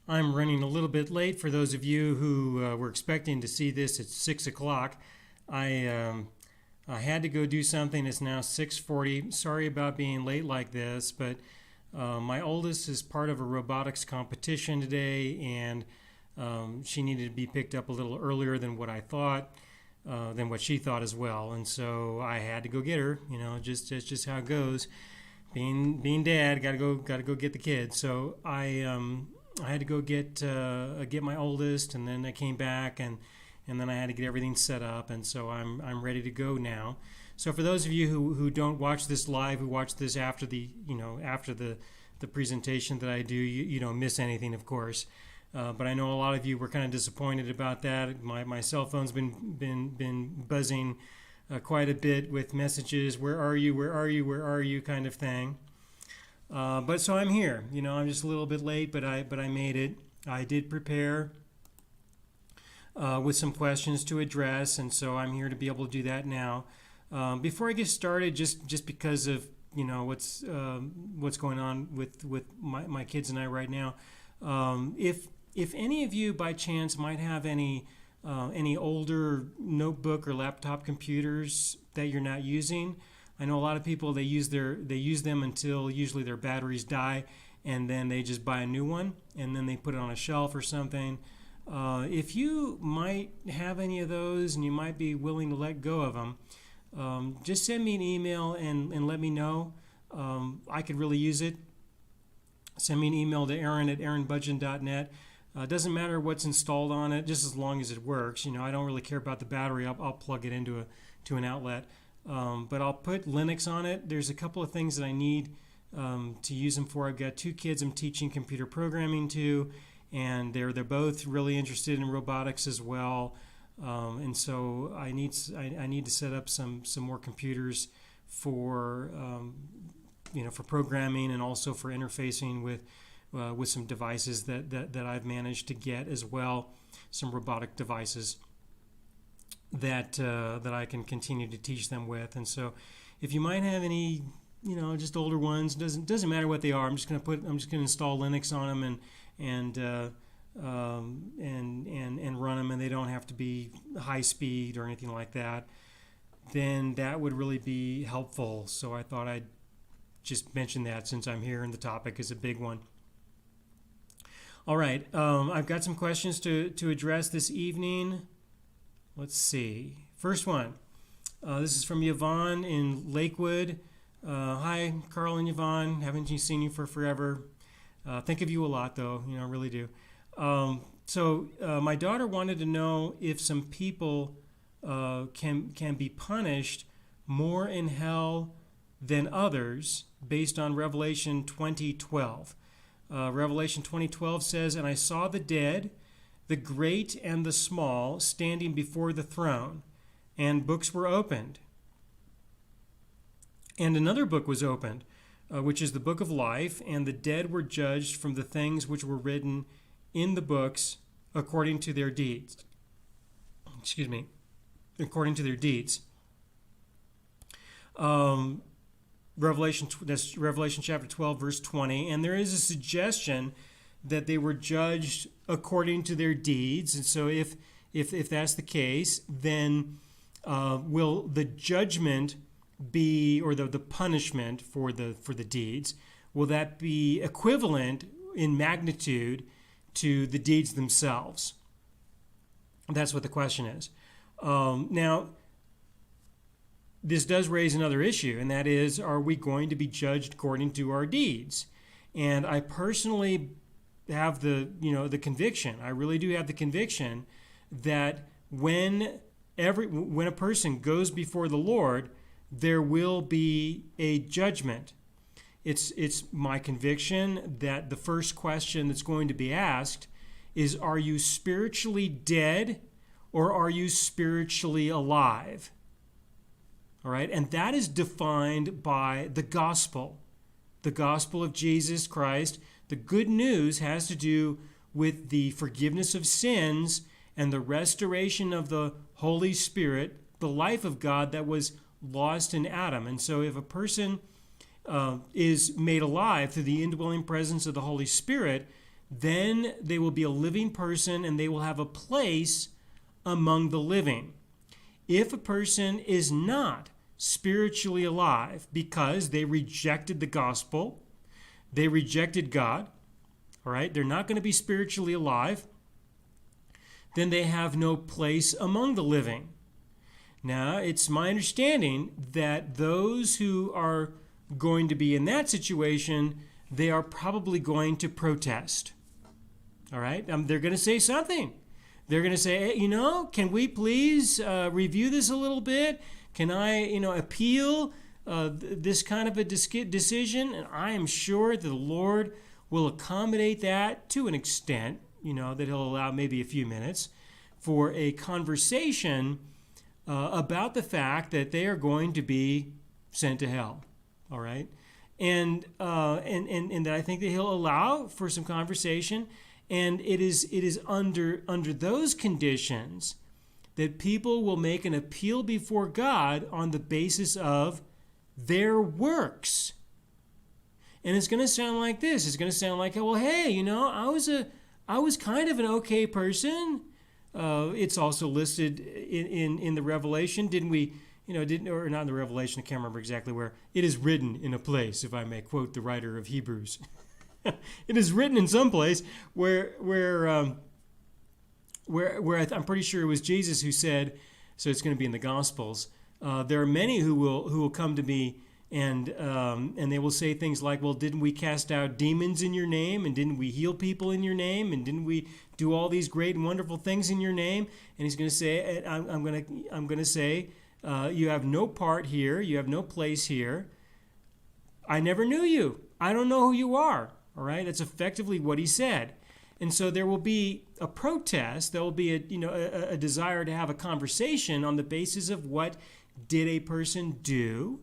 I'm running a little bit late. For those of you who were expecting to see this at 6 o'clock, I had to go do something. It's now 6:40. Sorry about being late like this, but my oldest is part of a robotics competition today, and she needed to be picked up a little earlier than what I thought, than what she thought as well. And so I had to go get her. You know, just how it goes. Being dad, gotta go get the kids. So I had to go get my oldest, and then I came back and then I had to get everything set up, and so I'm ready to go now. So for those of you who don't watch this live, who watch this after the presentation that I do, you don't miss anything, of course. But I know a lot of you were kind of disappointed about that. My cell phone's been buzzing quite a bit with messages. Where are you? Where are you? Where are you? Kind of thing. But so I'm here. You know, I'm just a little bit late, but I made it. I did prepare with some questions to address, and so I'm here to be able to do that now. Before I get started, just because of what's going on with my kids and I right now, if any of you by chance might have any older notebook or laptop computers that you're not using. I know a lot of people, they use them until usually their batteries die, and then they just buy a new one and then they put it on a shelf or something. If you might have any of those and you might be willing to let go of them, just send me an email and let me know. I could really use it. Send me an email to aaron@aaronbudjen.net. It doesn't matter what's installed on it, just as long as it works. You know, I don't really care about the battery. I'll plug it into an outlet. But I'll put Linux on it. There's a couple of things that I need to use them for. I've got 2 kids I'm teaching computer programming to, and they're both really interested in robotics as well. And so I need to set up some more computers for for programming and also for interfacing with some devices that I've managed to get as well, some robotic devices that I can continue to teach them with. And so if you might have any just older ones, doesn't matter what they are, I'm just going to install Linux on them and run them, and they don't have to be high speed or anything like that, then that would really be helpful. So I thought I'd just mention that since I'm here and the topic is a big one. All right, I've got some questions to address this evening. Let's see. First one. This is from Yvonne in Lakewood. Hi, Carl and Yvonne. Haven't seen you for forever. Think of you a lot, though. I really do. So my daughter wanted to know if some people can be punished more in hell than others based on Revelation 20:12. Revelation 20:12 says, "And I saw the dead, the great and the small, standing before the throne, and books were opened. And another book was opened, which is the book of life, and the dead were judged from the things which were written in the books according to their deeds." Excuse me. According to their deeds. That's Revelation chapter 12, verse 20. And there is a suggestion that they were judged according to their deeds. And so if that's the case, then will the judgment be, or the punishment for the deeds, will that be equivalent in magnitude to the deeds themselves? That's what the question is. Now, this does raise another issue, and that is, are we going to be judged according to our deeds? And I personally have the conviction, I really do have the conviction, that when a person goes before the Lord, there will be a judgment. It's my conviction that the first question that's going to be asked is, are you spiritually dead or are you spiritually alive? All right, and that is defined by the gospel of Jesus Christ. The good news has to do with the forgiveness of sins and the restoration of the Holy Spirit, the life of God that was lost in Adam. And so if a person is made alive through the indwelling presence of the Holy Spirit, then they will be a living person and they will have a place among the living. If a person is not spiritually alive because they rejected the gospel, they rejected God, all right, they're not going to be spiritually alive, then they have no place among the living. Now, it's my understanding that those who are going to be in that situation, they are probably going to protest. All right? They're going to say something. They're going to say, hey, can we please review this a little bit? Can I, appeal this kind of a decision? And I am sure that the Lord will accommodate that to an extent, that he'll allow maybe a few minutes for a conversation about the fact that they are going to be sent to hell. All right? And that I think that he'll allow for some conversation. And it is under those conditions that people will make an appeal before God on the basis of their works. And it's going to sound like this. It's going to sound like, well, hey, I was kind of an okay person. It's also listed in the Revelation. Didn't we, or not in the Revelation, I can't remember exactly where. It is written in a place, if I may quote the writer of Hebrews. It is written in some place where I'm pretty sure it was Jesus who said, so it's going to be in the Gospels. There are many who will come to me and they will say things like, well, didn't we cast out demons in your name, and didn't we heal people in your name, and didn't we do all these great and wonderful things in your name? And he's going to say, I'm going to say, you have no part here, you have no place here. I never knew you. I don't know who you are. All right, that's effectively what he said. And so there will be a protest. There will be a desire to have a conversation on the basis of what did a person do?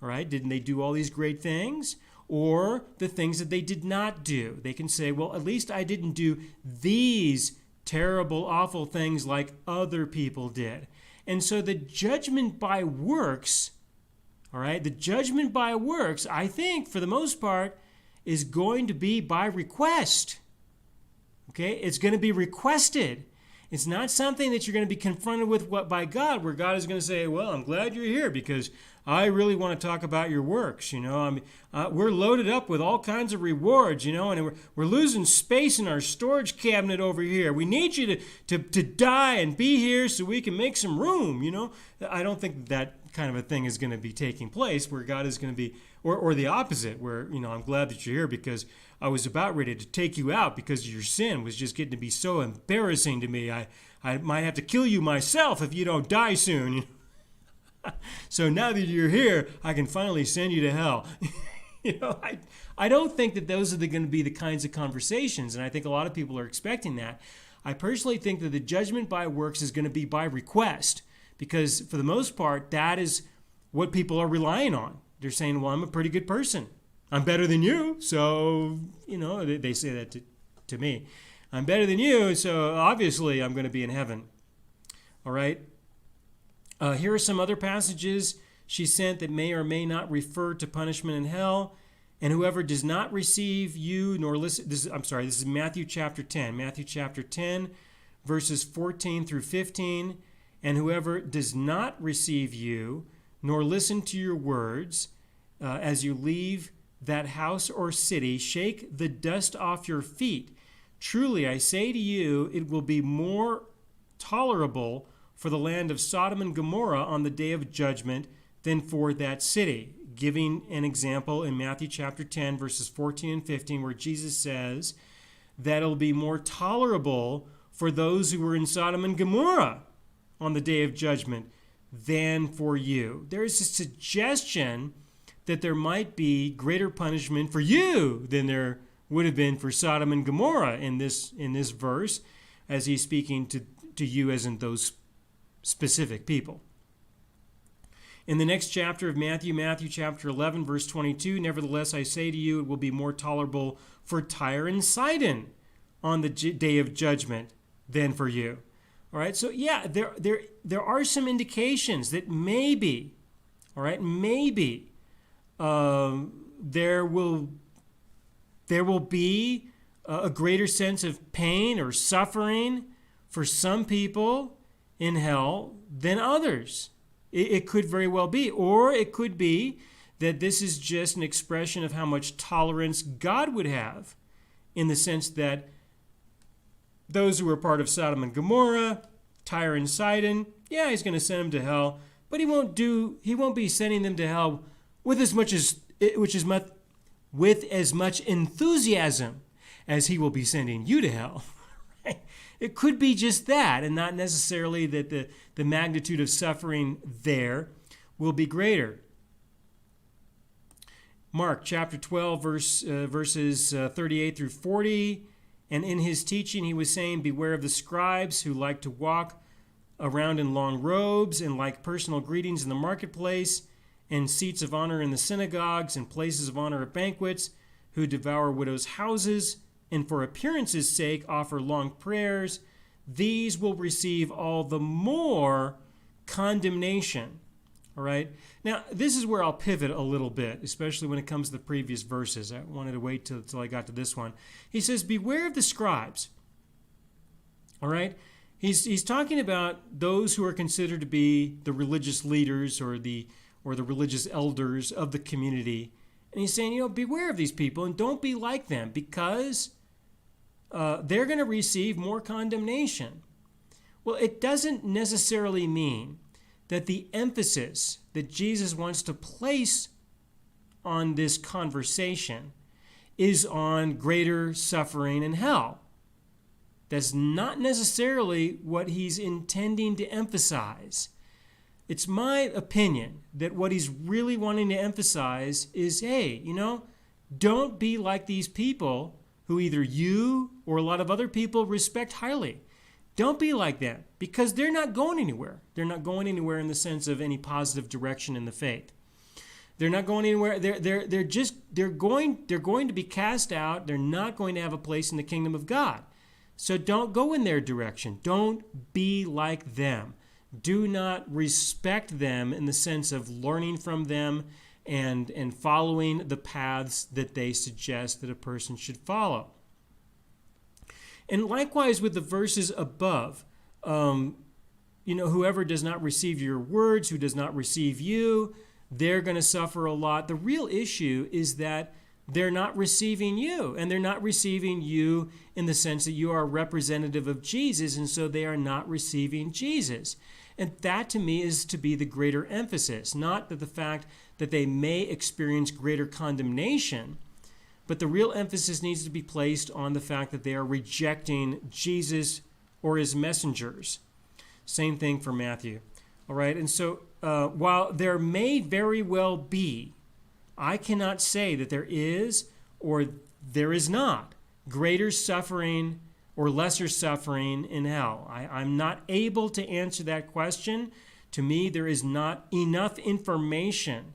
All right, didn't they do all these great things? Or the things that they did not do. They can say, well, at least I didn't do these terrible, awful things like other people did. And so the judgment by works, all right, the judgment by works, I think, for the most part, is going to be by request. Okay? It's going to be requested. It's not something that you're going to be confronted with by God, where God is going to say, well, I'm glad you're here because I really want to talk about your works. We're loaded up with all kinds of rewards, and we're losing space in our storage cabinet over here. We need you to die and be here so we can make some room, I don't think that kind of a thing is going to be taking place, where God is going to be, or the opposite, where, I'm glad that you're here because I was about ready to take you out because your sin was just getting to be so embarrassing to me. I might have to kill you myself if you don't die soon. So now that you're here, I can finally send you to hell. I don't think that those are going to be the kinds of conversations, and I think a lot of people are expecting that. I personally think that the judgment by works is going to be by request, because for the most part, that is what people are relying on. They're saying, well, I'm a pretty good person. I'm better than you, so, they say that to me. I'm better than you, so obviously I'm going to be in heaven. All right? Here are some other passages she sent that may or may not refer to punishment in hell. And whoever does not receive you nor listen, this is Matthew chapter 10. Matthew chapter 10, verses 14 through 15. And whoever does not receive you nor listen to your words as you leave that house or city, shake the dust off your feet. Truly, I say to you, it will be more tolerable for the land of Sodom and Gomorrah on the day of judgment than for that city. Giving an example in Matthew chapter 10, verses 14 and 15, where Jesus says that it'll be more tolerable for those who were in Sodom and Gomorrah on the day of judgment than for you. There is a suggestion that there might be greater punishment for you than there would have been for Sodom and Gomorrah in this verse, as he's speaking to you as in those specific people. In the next chapter of Matthew chapter 11, verse 22, nevertheless, I say to you, it will be more tolerable for Tyre and Sidon on the day of judgment than for you. All right, so yeah, there are some indications that maybe, all right, maybe there will be a greater sense of pain or suffering for some people in hell than others. It could very well be. Or it could be that this is just an expression of how much tolerance God would have, in the sense that those who were part of Sodom and Gomorrah, Tyre and Sidon, yeah, he's going to send them to hell, but he won't be sending them to hell with as much enthusiasm as he will be sending you to hell. Right? It could be just that, and not necessarily that the magnitude of suffering there will be greater. Mark chapter 12, verses 38 through 40, and in his teaching he was saying, beware of the scribes who like to walk around in long robes and like personal greetings in the marketplace and seats of honor in the synagogues and places of honor at banquets, who devour widows' houses and for appearance's sake offer long prayers. These will receive all the more condemnation. All right. Now, this is where I'll pivot a little bit, especially when it comes to the previous verses. I wanted to wait till I got to this one. He says, beware of the scribes. All right. He's talking about those who are considered to be the religious leaders or the religious elders of the community. And he's saying, beware of these people and don't be like them, because they're going to receive more condemnation. Well, it doesn't necessarily mean that the emphasis that Jesus wants to place on this conversation is on greater suffering in hell. That's not necessarily what he's intending to emphasize. It's my opinion that what he's really wanting to emphasize is, hey, don't be like these people who either you or a lot of other people respect highly. Don't be like them, because they're not going anywhere. They're not going anywhere in the sense of any positive direction in the faith. They're not going anywhere. They're going to be cast out. They're not going to have a place in the kingdom of God. So don't go in their direction. Don't be like them. Do not respect them in the sense of learning from them and following the paths that they suggest that a person should follow. And likewise with the verses above, whoever does not receive your words, who does not receive you, they're going to suffer a lot. The real issue is that they're not receiving you, and they're not receiving you in the sense that you are a representative of Jesus, and so they are not receiving Jesus. And that to me is to be the greater emphasis, not that the fact that they may experience greater condemnation, but the real emphasis needs to be placed on the fact that they are rejecting Jesus or his messengers. Same thing for Matthew. All right, and so while there may very well be, I cannot say that there is or there is not greater suffering or lesser suffering in hell. I'm not able to answer that question. To me, there is not enough information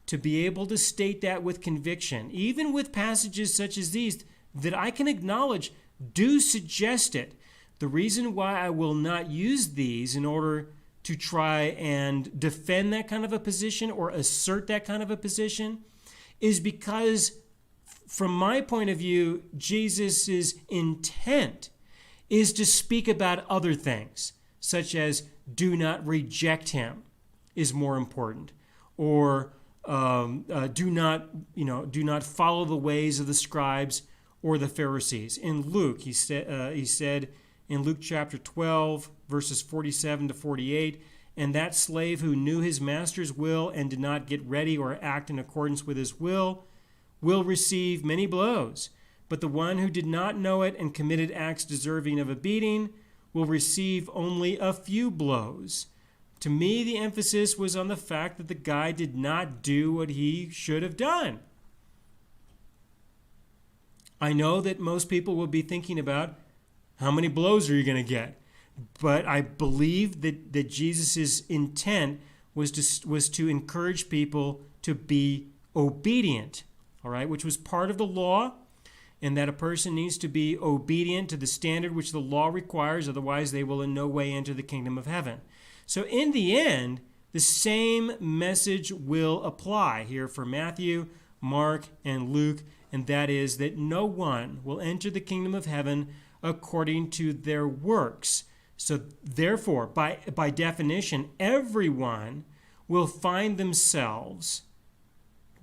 to be able to state that with conviction, even with passages such as these that I can acknowledge do suggest it. The reason why I will not use these in order to try and defend that kind of a position or assert that kind of a position is because, from my point of view, Jesus' intent is to speak about other things, such as do not reject him is more important, or do not follow the ways of the scribes or the Pharisees. In Luke, he said in Luke chapter 12, verses 47 to 48, and that slave who knew his master's will and did not get ready or act in accordance with his will receive many blows. But the one who did not know it and committed acts deserving of a beating will receive only a few blows. To me, the emphasis was on the fact that the guy did not do what he should have done. I know that most people will be thinking about how many blows are you going to get? But I believe that Jesus' intent was to encourage people to be obedient, all right, which was part of the law, and that a person needs to be obedient to the standard which the law requires, otherwise they will in no way enter the kingdom of heaven. So in the end, the same message will apply here for Matthew, Mark, and Luke, and that is that no one will enter the kingdom of heaven according to their works. So therefore, by definition, everyone will find themselves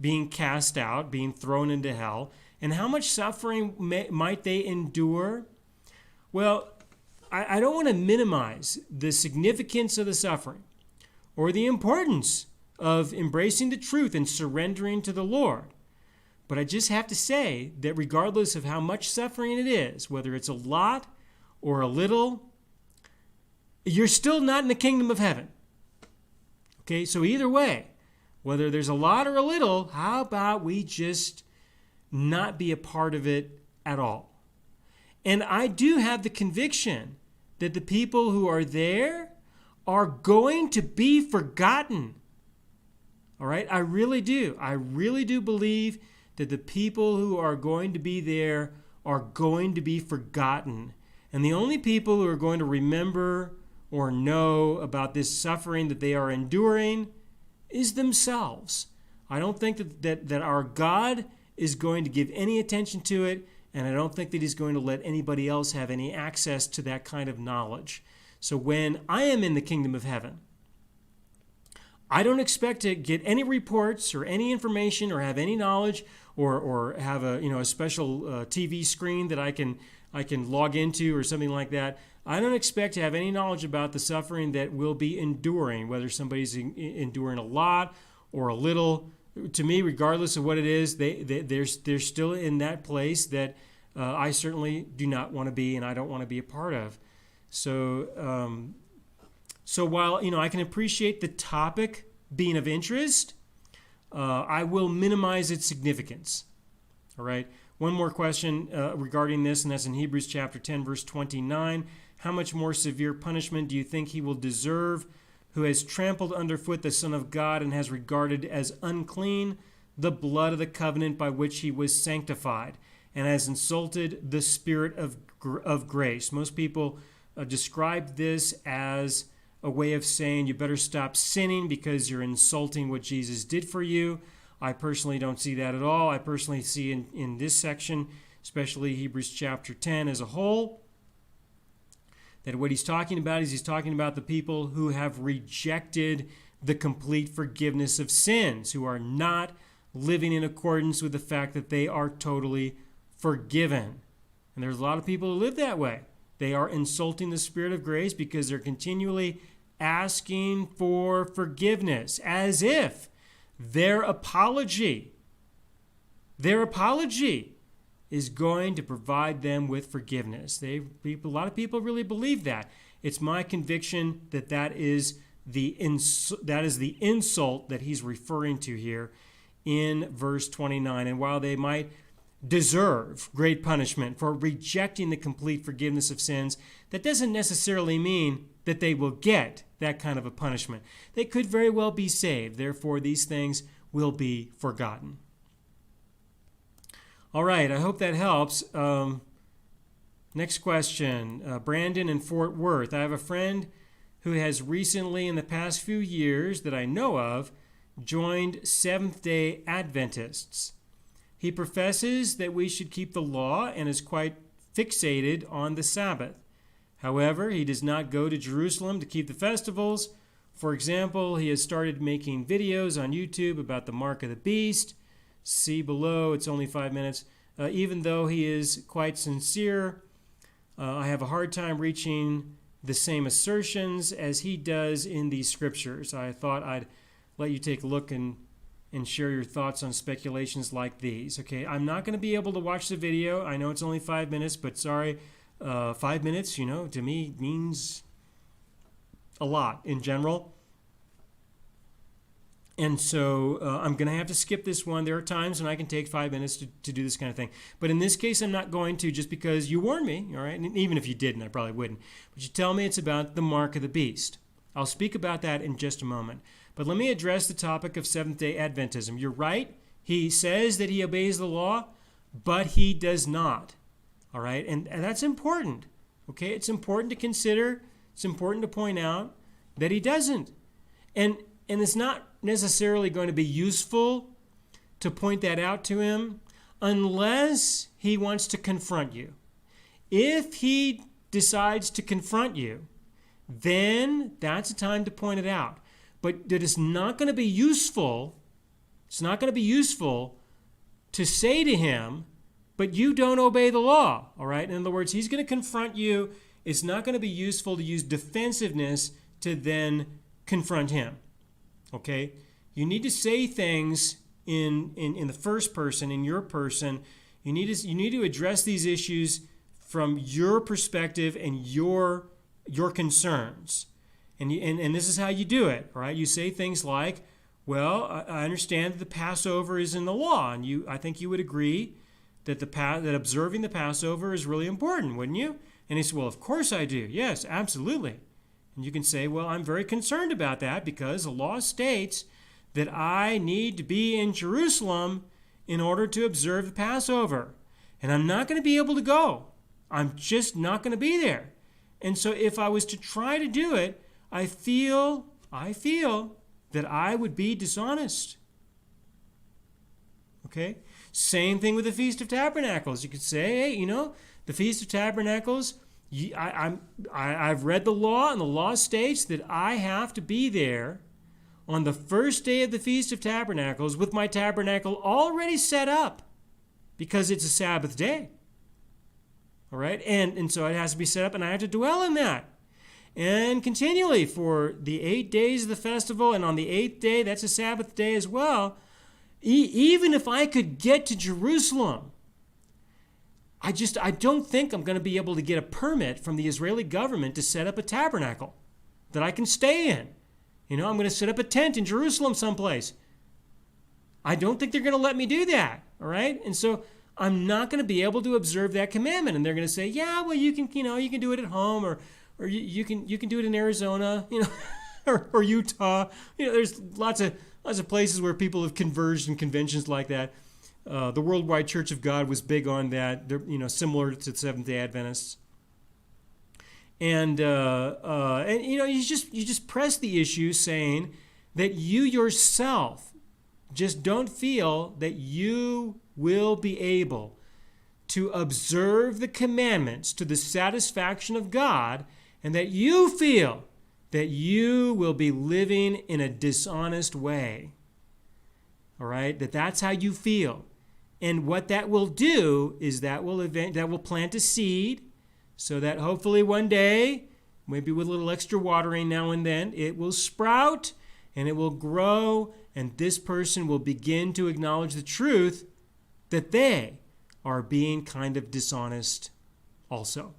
being cast out, being thrown into hell. And how much suffering might they endure? Well, I don't want to minimize the significance of the suffering or the importance of embracing the truth and surrendering to the Lord. But I just have to say that regardless of how much suffering it is, whether it's a lot or a little, you're still not in the kingdom of heaven. Okay, so either way, whether there's a lot or a little, how about we just not be a part of it at all? And I do have the conviction that the people who are there are going to be forgotten. All right, I really do. I really do believe that the people who are going to be there are going to be forgotten. And the only people who are going to remember or know about this suffering that they are enduring is themselves. I don't think that our God is going to give any attention to it, and I don't think that he's going to let anybody else have any access to that kind of knowledge. So when I am in the kingdom of heaven, I don't expect to get any reports or any information or have any knowledge or have a special TV screen that I can log into or something like that. I don't expect to have any knowledge about the suffering that we'll be enduring, whether somebody's enduring a lot or a little. To me, regardless of what it is, they're still in that place that I certainly do not want to be and I don't want to be a part of. So while I can appreciate the topic being of interest, I will minimize its significance. All right. One more question regarding this, and that's in Hebrews chapter 10, verse 29. How much more severe punishment do you think he will deserve who has trampled underfoot the Son of God and has regarded as unclean the blood of the covenant by which he was sanctified and has insulted the Spirit of grace? Most people describe this as a way of saying you better stop sinning because you're insulting what Jesus did for you. I personally don't see that at all. I personally see in this section, especially Hebrews chapter 10 as a whole, that what he's talking about is he's talking about the people who have rejected the complete forgiveness of sins, who are not living in accordance with the fact that they are totally forgiven. And there's a lot of people who live that way. They are insulting the Spirit of grace because they're continually asking for forgiveness, as if their apology is going to provide them with forgiveness. A lot of people really believe that. It's my conviction that that is the insult that he's referring to here in verse 29. And while they might deserve great punishment for rejecting the complete forgiveness of sins, that doesn't necessarily mean that they will get that kind of a punishment. They could very well be saved. Therefore, these things will be forgotten. All right, I hope that helps. Next question. Brandon in Fort Worth. I have a friend who has recently, in the past few years that I know of, joined Seventh-day Adventists. He professes that we should keep the law and is quite fixated on the Sabbath. However, he does not go to Jerusalem to keep the festivals. For example, he has started making videos on YouTube about the mark of the beast. See below, it's only 5 minutes. Even though he is quite sincere, I have a hard time reaching the same assertions as he does in these scriptures. I thought I'd let you take a look and share your thoughts on speculations like these. Okay, I'm not going to be able to watch the video. I know it's only 5 minutes, but sorry, 5 minutes, to me means a lot in general. And so I'm going to have to skip this one. There are times when I can take 5 minutes to do this kind of thing. But in this case, I'm not going to, just because you warned me, all right? And even if you didn't, I probably wouldn't. But you tell me it's about the mark of the beast. I'll speak about that in just a moment. But let me address the topic of Seventh-day Adventism. You're right. He says that he obeys the law, but he does not. All right? And that's important. Okay? It's important to consider. It's important to point out that he doesn't. And it's not necessarily going to be useful to point that out to him unless he wants to confront you. If he decides to confront you, then that's a time to point it out. But that it's not going to be useful. It's not going to be useful to say to him, but you don't obey the law. All right? In other words, he's going to confront you. It's not going to be useful to use defensiveness to then confront him. Okay? You need to say things in the first person, in your person. You need to address these issues from your perspective and your concerns. And this is how you do it, all right? You say things like, well, I understand that the Passover is in the law, and I think you would agree that that observing the Passover is really important, wouldn't you? And he said, well, of course I do. Yes, absolutely. And you can say, well, I'm very concerned about that because the law states that I need to be in Jerusalem in order to observe the Passover. And I'm not going to be able to go. I'm just not going to be there. And so if I was to try to do it, I feel that I would be dishonest. Okay? Same thing with the Feast of Tabernacles. You could say, hey, the Feast of Tabernacles, I've read the law, and the law states that I have to be there on the first day of the Feast of Tabernacles with my tabernacle already set up because it's a Sabbath day. All right? And so it has to be set up, and I have to dwell in that. And continually for the 8 days of the festival, and on the 8th day, that's a Sabbath day as well. Even if I could get to Jerusalem, I don't think I'm going to be able to get a permit from the Israeli government to set up a tabernacle that I can stay in. I'm going to set up a tent in Jerusalem someplace. I don't think they're going to let me do that. All right? And so I'm not going to be able to observe that commandment. And they're going to say, yeah, well, you can do it at home, or you can do it in Arizona, or Utah. There's lots of places where people have converged in conventions like that. The Worldwide Church of God was big on that. They're similar to the Seventh-day Adventists. And you just press the issue, saying that you yourself just don't feel that you will be able to observe the commandments to the satisfaction of God, and that you feel that you will be living in a dishonest way. All right? That's how you feel. And what that will do is that will plant a seed, so that hopefully one day, maybe with a little extra watering now and then, it will sprout and it will grow, and this person will begin to acknowledge the truth that they are being kind of dishonest also.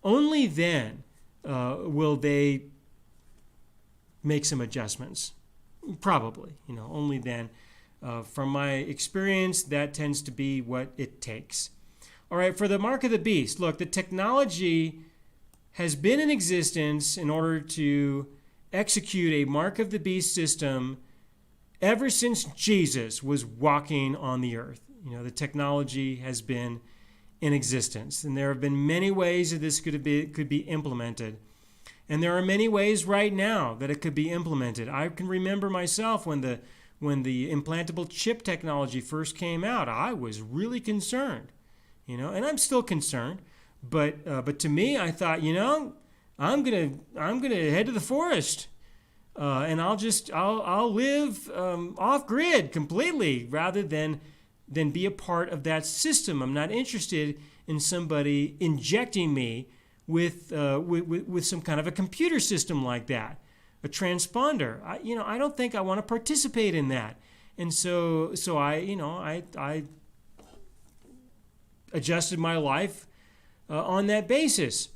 Only then will they make some adjustments. Probably, only then. From my experience, that tends to be what it takes. All right, for the mark of the beast, look, the technology has been in existence in order to execute a mark of the beast system ever since Jesus was walking on the earth. The technology has been in existence, and there have been many ways that this could be implemented. And there are many ways right now that it could be implemented. I can remember myself when the implantable chip technology first came out, I was really concerned. And I'm still concerned, but to me, I thought, I'm gonna head to the forest, and I'll live off grid completely rather than be a part of that system. I'm not interested in somebody injecting me with some kind of a computer system like that, a transponder. I don't think I want to participate in that, and so I adjusted my life on that basis.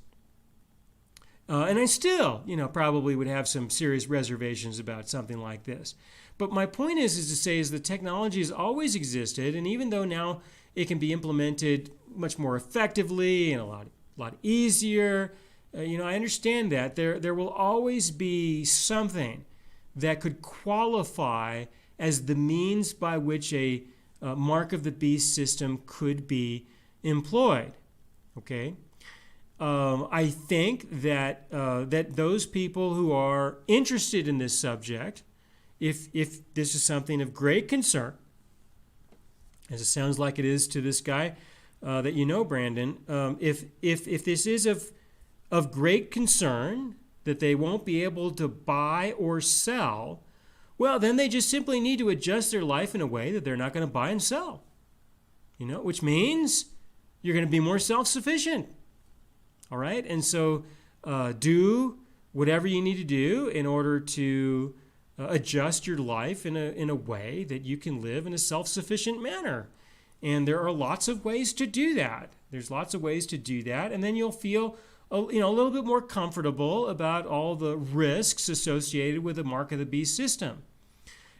And I still, probably would have some serious reservations about something like this. But my point is to say the technology has always existed, and even though now it can be implemented much more effectively and a lot easier, I understand that there will always be something that could qualify as the means by which a mark of the beast system could be employed. Okay, I think that those people who are interested in this subject, if this is something of great concern, as it sounds like it is to this guy that you know, Brandon, if this is of great concern that they won't be able to buy or sell, well, then they just simply need to adjust their life in a way that they're not going to buy and sell. Which means you're going to be more self-sufficient. All right? And so do whatever you need to do in order to adjust your life in a way that you can live in a self-sufficient manner. And there are lots of ways to do that. There's lots of ways to do that. And then you'll feel a little bit more comfortable about all the risks associated with the mark of the beast system.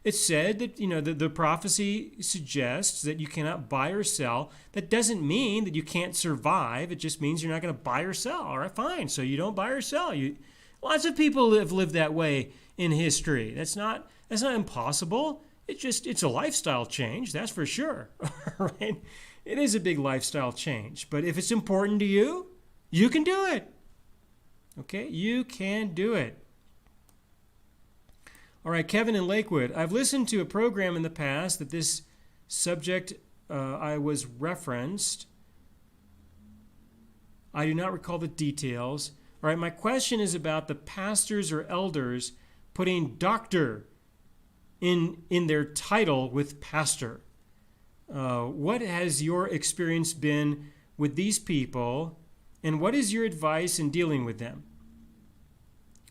It's said that, the prophecy suggests that you cannot buy or sell. That doesn't mean that you can't survive. It just means you're not going to buy or sell. All right, fine. So you don't buy or sell. Lots of people have lived that way in history. That's not impossible. It's a lifestyle change, that's for sure. All right? It is a big lifestyle change. But if it's important to you, you can do it. Okay? You can do it. All right, Kevin in Lakewood. I've listened to a program in the past that this subject I was referenced. I do not recall the details. All right, my question is about the pastors or elders putting doctor in their title with pastor. What has your experience been with these people, and what is your advice in dealing with them?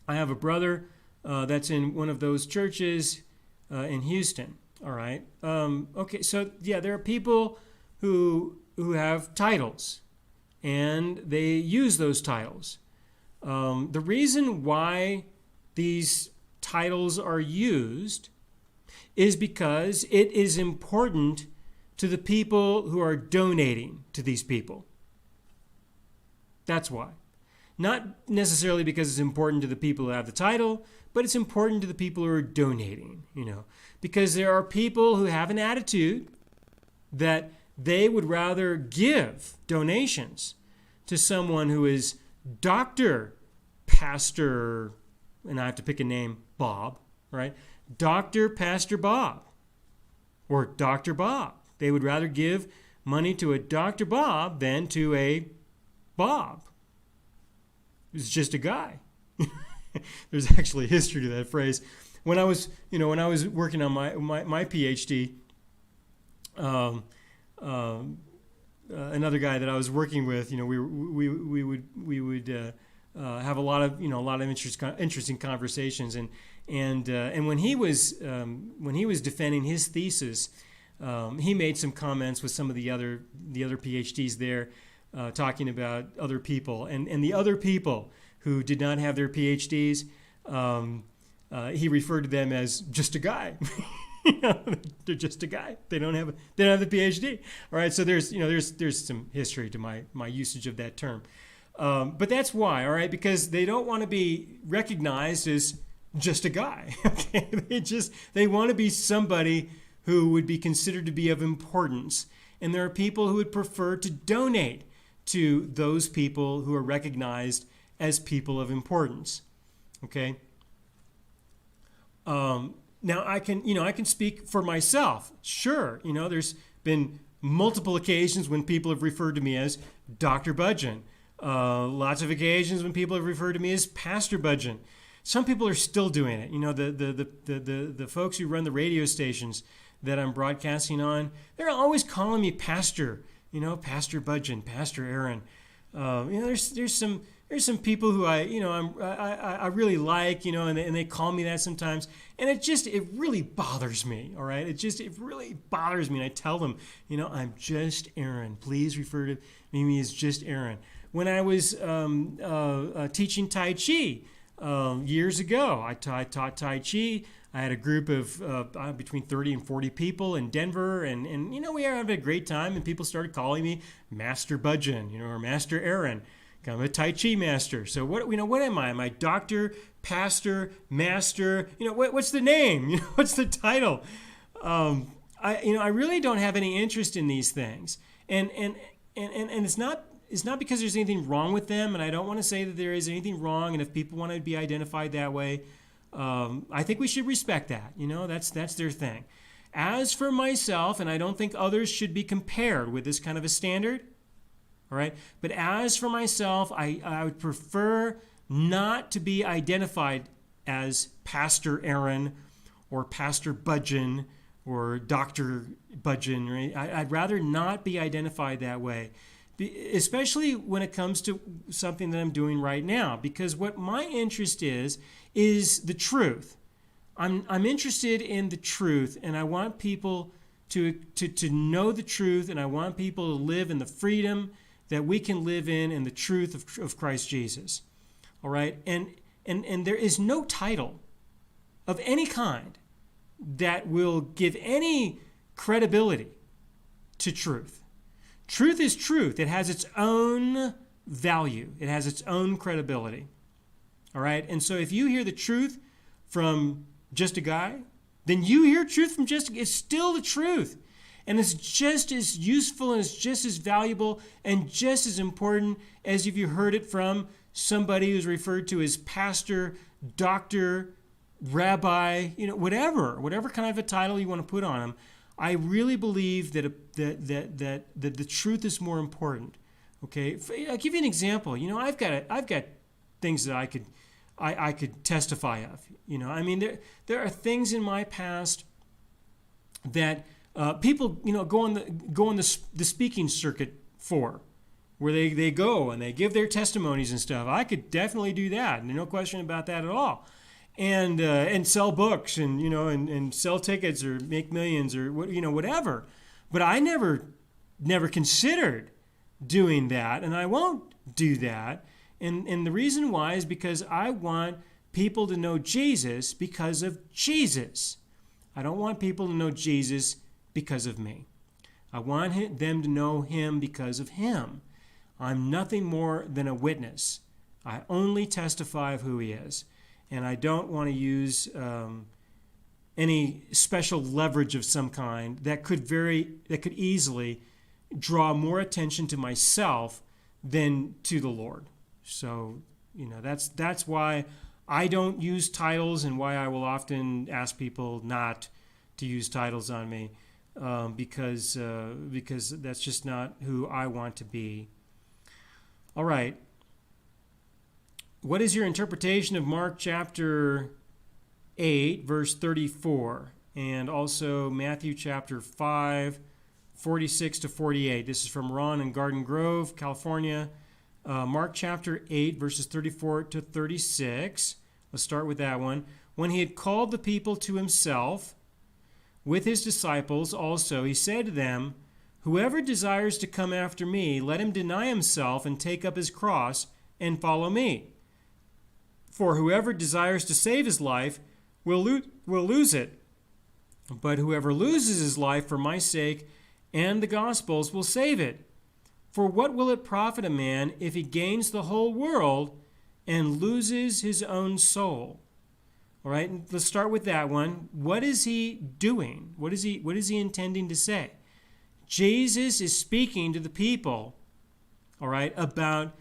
I have a brother that's in one of those churches in Houston. All right. Okay. So yeah, there are people who have titles, and they use those titles. The reason why these titles are used is because it is important to the people who are donating to these people. That's why. Not necessarily because it's important to the people who have the title, but it's important to the people who are donating, because there are people who have an attitude that they would rather give donations to someone who is Dr. Pastor, and I have to pick a name, Bob, right? Dr. Pastor Bob or Dr. Bob. They would rather give money to a Dr. Bob than to a Bob. It's just a guy. There's actually history to that phrase. When I was working on my PhD, another guy that I was working with, we would have a lot of interesting conversations, and when he was defending his thesis, he made some comments with some of the other PhDs there, talking about other people, and the other people who did not have their PhDs, he referred to them as just a guy. They're just a guy. They don't have the PhD. All right, so there's some history to my usage of that term, but that's why. All right, because they don't want to be recognized as just a guy. Okay, they want to be somebody who would be considered to be of importance, and there are people who would prefer to donate to those people who are recognized as people of importance. Okay. Now I can speak for myself. Sure, there's been multiple occasions when people have referred to me as Dr. Budjen. Lots of occasions when people have referred to me as Pastor Budjen. Some people are still doing it. The folks who run the radio stations that I'm broadcasting on, they're always calling me Pastor. Pastor Budjen, Pastor Aaron. There's some people who I really like, and they call me that sometimes, and it really bothers me. All right, it really bothers me, and I tell them, I'm just Aaron. Please refer to me as just Aaron. When I was teaching Tai Chi years ago, I taught Tai Chi. I had a group of between 30 and 40 people in Denver, and we were having a great time, and people started calling me Master Budjen, or Master Aaron. I'm a Tai Chi master. So what am I? Am I doctor, pastor, master? What's the name? What's the title? I really don't have any interest in these things, and it's not because there's anything wrong with them, and I don't want to say that there is anything wrong. And if people want to be identified that way, I think we should respect that. That's their thing. As for myself, and I don't think others should be compared with this kind of a standard, all right? But as for myself, I would prefer not to be identified as Pastor Aaron or Pastor Budjen or Dr. Budjen. Right? I'd rather not be identified that way, especially when it comes to something that I'm doing right now, because what my interest is the truth. I'm interested in the truth, and I want people to know the truth, and I want people to live in the freedom that we can live in the truth of Christ Jesus. All right? And there is no title of any kind that will give any credibility to truth. Truth is truth. It has its own value. It has its own credibility. All right? And so if you hear the truth from just a guy, then you hear truth from just, it's still the truth. And it's just as useful and it's just as valuable and just as important as if you heard it from somebody who's referred to as pastor, doctor, rabbi, whatever kind of a title you want to put on them. I really believe that the truth is more important. Okay, I'll give you an example. I've got things that I could testify of. There are things in my past that people go on the speaking circuit for, where they go and they give their testimonies and stuff. I could definitely do that, no question about that at all. And sell books and sell tickets or make millions or whatever. But I never considered doing that, and I won't do that. And the reason why is because I want people to know Jesus because of Jesus. I don't want people to know Jesus because of me. I want them to know him because of him. I'm nothing more than a witness. I only testify of who he is. And I don't want to use any special leverage of some kind that could easily draw more attention to myself than to the Lord. So, that's why I don't use titles, and why I will often ask people not to use titles on me, because that's just not who I want to be. All right. What is your interpretation of Mark chapter 8, verse 34, and also Matthew chapter 5, 46 to 48? This is from Ron in Garden Grove, California. Mark chapter 8, verses 34 to 36. Let's start with that one. When he had called the people to himself, with his disciples also, he said to them, "Whoever desires to come after me, let him deny himself and take up his cross and follow me. For whoever desires to save his life will lose it. But whoever loses his life for my sake and the gospel's will save it. For what will it profit a man if he gains the whole world and loses his own soul?" All right, let's start with that one. What is he doing? What is he intending to say? Jesus is speaking to the people, all right, about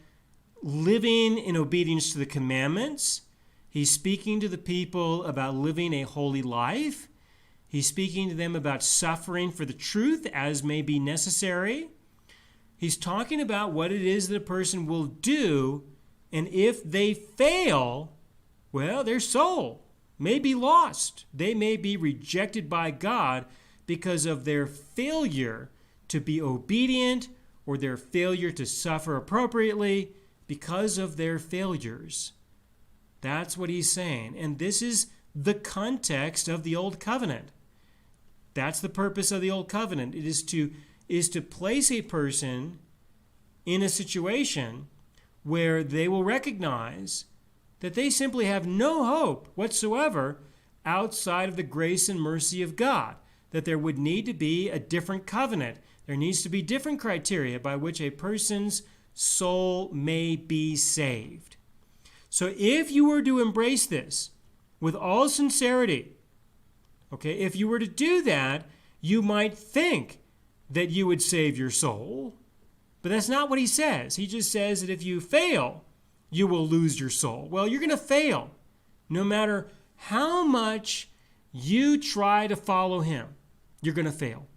living in obedience to the commandments. He's speaking to the people about living a holy life. He's speaking to them about suffering for the truth as may be necessary. He's talking about what it is that a person will do, and if they fail, well, their soul may be lost. They may be rejected by God because of their failure to be obedient or their failure to suffer appropriately because of their failures. That's what he's saying. And this is the context of the Old Covenant. That's the purpose of the Old Covenant. It is to place a person in a situation where they will recognize that they simply have no hope whatsoever outside of the grace and mercy of God, that there would need to be a different covenant. There needs to be different criteria by which a person's soul may be saved. So if you were to embrace this with all sincerity, okay, if you were to do that, you might think that you would save your soul, but that's not what he says. He just says that if you fail, you will lose your soul. Well, you're going to fail no matter how much you try to follow him. you're going to fail.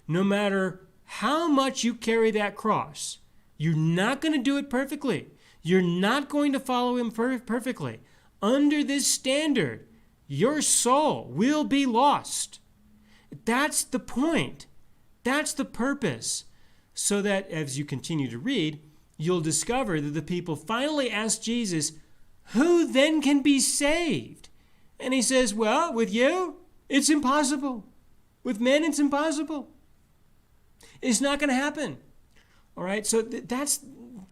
No matter how much you carry that cross, you're not going to do it perfectly. You're not going to follow him perfectly. Under this standard, your soul will be lost. That's the point. That's the purpose. So that as you continue to read, you'll discover that the people finally ask Jesus, who then can be saved? And he says, well, with you, it's impossible. With men, it's impossible. It's not going to happen. All right, so that's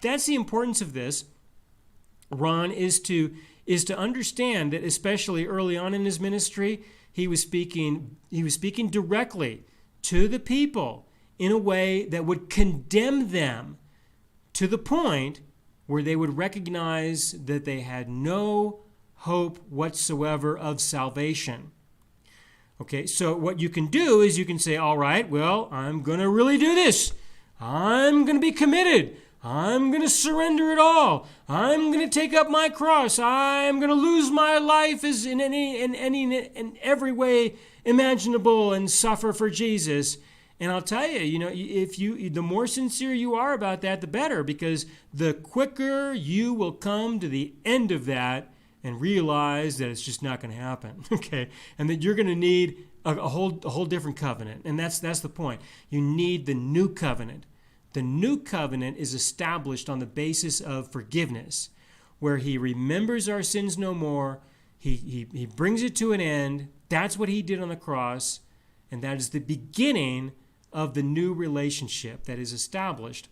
the importance of this, Ron, is to understand that especially early on in his ministry, he was speaking directly to the people in a way that would condemn them to the point where they would recognize that they had no hope whatsoever of salvation. Okay, so what you can do is you can say, all right, well, I'm going to really do this. I'm going to be committed. I'm going to surrender it all. I'm going to take up my cross. I'm going to lose my life as in every way imaginable and suffer for Jesus. And I'll tell you, if the more sincere you are about that, the better, because the quicker you will come to the end of that and realize that it's just not going to happen, okay? And that you're going to need a whole different covenant. And that's the point. You need the new covenant. The new covenant is established on the basis of forgiveness, where he remembers our sins no more. He brings it to an end. That's what he did on the cross. And that is the beginning of the new relationship that is established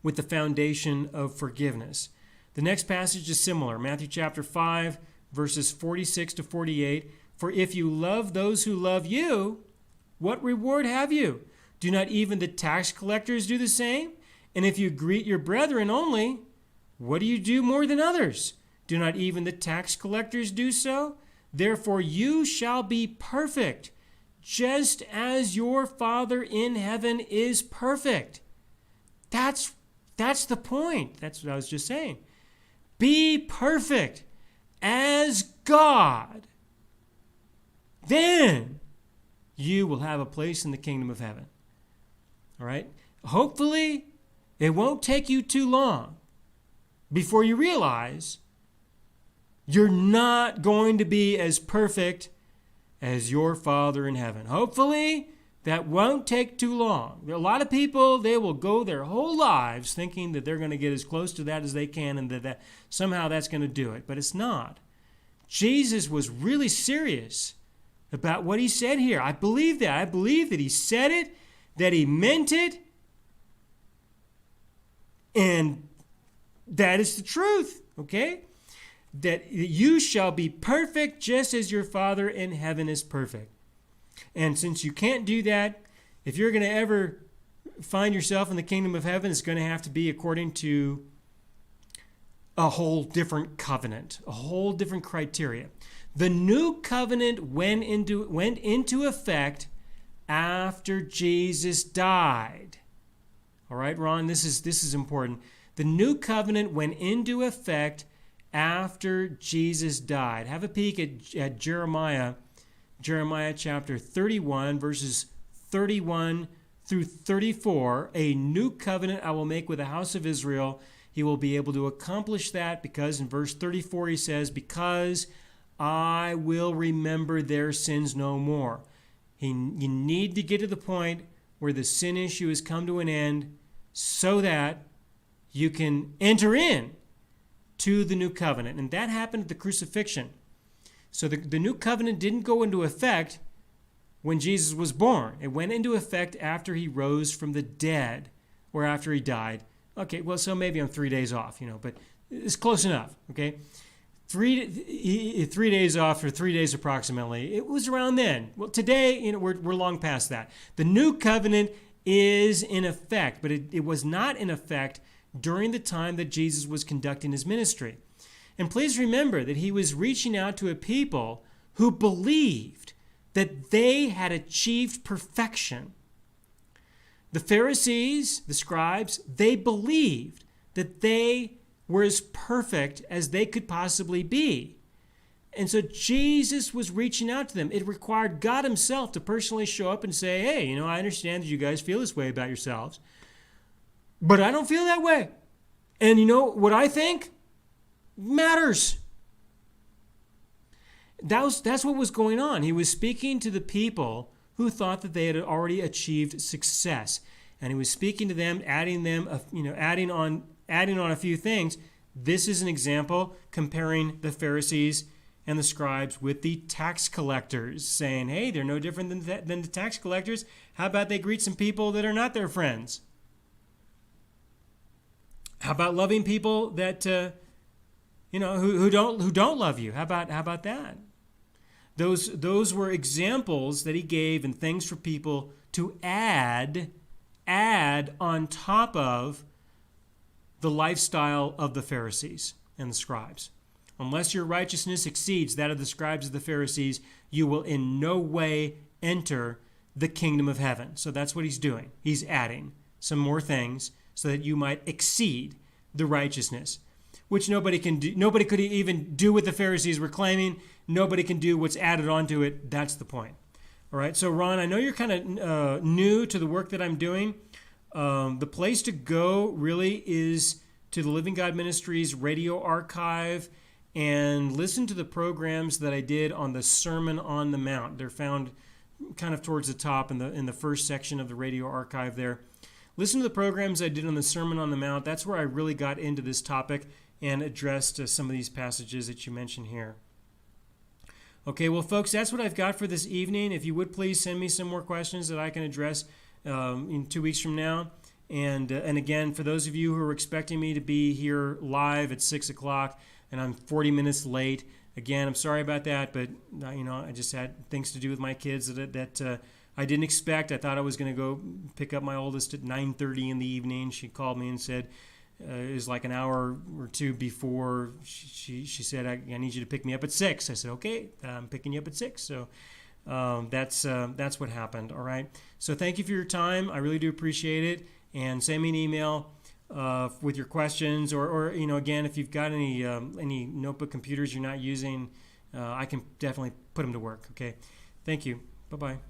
with the foundation of forgiveness. The next passage is similar. Matthew chapter 5, verses 46 to 48. For if you love those who love you, what reward have you? Do not even the tax collectors do the same? And if you greet your brethren only, what do you do more than others? Do not even the tax collectors do so? Therefore you shall be perfect, just as your Father in heaven is perfect. That's the point. That's what I was just saying. Be perfect as God. Then you will have a place in the kingdom of heaven. All right? Hopefully, it won't take you too long before you realize you're not going to be as perfect as your Father in heaven. Hopefully, that won't take too long. There are a lot of people, they will go their whole lives thinking that they're going to get as close to that as they can and that somehow that's going to do it. But it's not. Jesus was really serious about what he said here. I believe that. I believe that he said it, that he meant it, and that is the truth, okay? That you shall be perfect just as your Father in heaven is perfect. And since you can't do that, if you're going to ever find yourself in the kingdom of heaven, it's going to have to be according to a whole different covenant, a whole different criteria. The new covenant went into effect after Jesus died. All right, Ron, this is important. The new covenant went into effect after Jesus died. Have a peek at Jeremiah chapter 31, verses 31 through 34. A new covenant I will make with the house of Israel. He will be able to accomplish that because in verse 34 he says, because I will remember their sins no more. You need to get to the point where the sin issue has come to an end so that you can enter in to the new covenant. And that happened at the crucifixion. So the new covenant didn't go into effect when Jesus was born. It went into effect after he rose from the dead or after he died. Okay, well, so maybe I'm 3 days off, but it's close enough, okay? 3 days off or 3 days approximately. It was around then. Well, today, we're long past that. The new covenant is in effect, but it was not in effect during the time that Jesus was conducting his ministry. And please remember that he was reaching out to a people who believed that they had achieved perfection. The Pharisees, the scribes, they believed that they were as perfect as they could possibly be. And so Jesus was reaching out to them. It required God himself to personally show up and say, hey, I understand that you guys feel this way about yourselves, but I don't feel that way. And what I think matters. That's what was going on. He was speaking to the people who thought that they had already achieved success. And he was speaking to them, adding on a few things. This is an example comparing the Pharisees and the scribes with the tax collectors, saying, hey, they're no different than the tax collectors. How about they greet some people that are not their friends? How about loving people that who don't love you? How about that? Those were examples that he gave and things for people to add on top of the lifestyle of the Pharisees and the scribes. Unless your righteousness exceeds that of the scribes and the Pharisees, you will in no way enter the kingdom of heaven. So that's what he's doing. He's adding some more things so that you might exceed the righteousness, which nobody can do. Nobody could even do what the Pharisees were claiming. Nobody can do what's added onto it. That's the point. All right. So Ron, I know you're kind of new to the work that I'm doing. The place to go really is to the Living God Ministries radio archive and listen to the programs that I did on the Sermon on the Mount. They're found kind of towards the top in the first section of the radio archive there. Listen to the programs I did on the Sermon on the Mount. That's where I really got into this topic and addressed some of these passages that you mentioned here. Okay, well, folks, that's what I've got for this evening. If you would please send me some more questions that I can address in 2 weeks from now. And again, for those of you who are expecting me to be here live at 6 o'clock and I'm 40 minutes late, again, I'm sorry about that, but I just had things to do with my kids that I didn't expect. I thought I was going to go pick up my oldest at 9:30 in the evening. She called me and said it was like an hour or two before. She said, I need you to pick me up at 6. I said, okay, I'm picking you up at 6. So that's what happened. All right. So thank you for your time. I really do appreciate it. And send me an email with your questions, or again, if you've got any notebook computers you're not using, I can definitely put them to work. Okay. Thank you. Bye-bye.